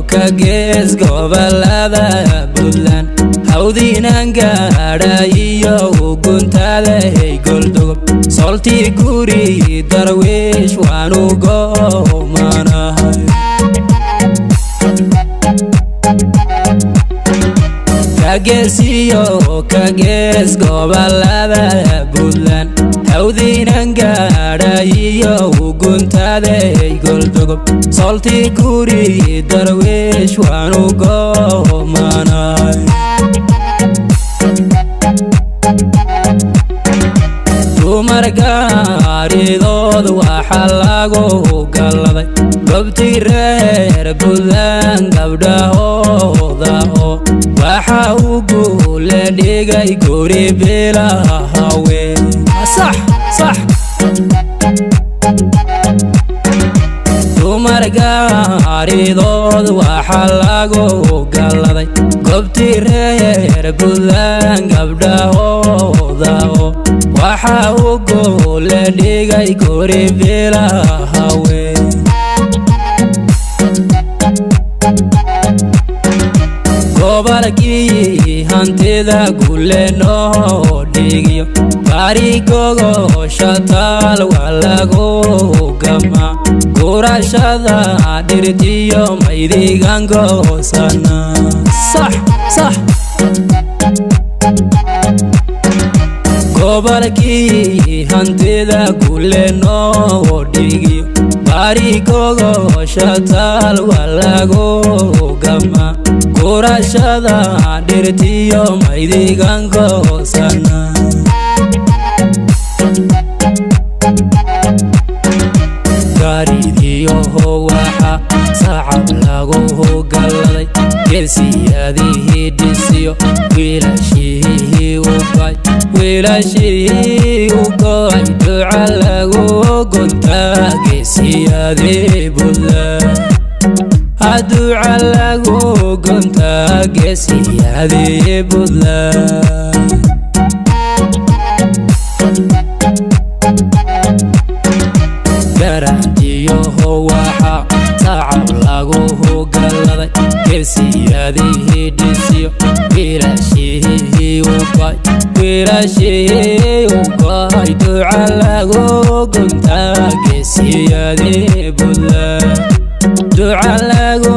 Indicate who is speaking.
Speaker 1: kagees gobolada Puntland hawdiinan gaadhayo guntaday goldogob soltii guri darwiish waanu goomanahay kagees gobolada Puntland hawdiinan gaadhayo guntaday goldogob soltii guri darwiish waanu goomanahay dumar gaaridood waxa lagu galaday gobtii reer Puntland gabdhahooda waxa ugu la dhigay guri bilahawe صح dumar gaaridood waxa lagu galaday goobtii reer Buntland gabdhahooda waxa uu goole dhigay guri bilaahawe gobolkii hantida guule noo dhigiyo barigogo shataal waa lagu gama gurashada dhirtiyo maydigan goosana صح gobolkii hantida guule noo dhigiyo barigogo shataal waa lagu gama gurashada dhirtiyo maydigan goosana gaaridiyo waxa sacab lagu galaday geesiyadii dhisiyo wiilashii u go'ay duca lagu guntaa geesiyadii Buntland duca lagu guntaa geesiyadii Buntland garantiyo waxa sacab lagu galaday geesiyadii dhisiyo wiilashii u go'ay duca lagu guntaa geesiyadii Buntland duca lagu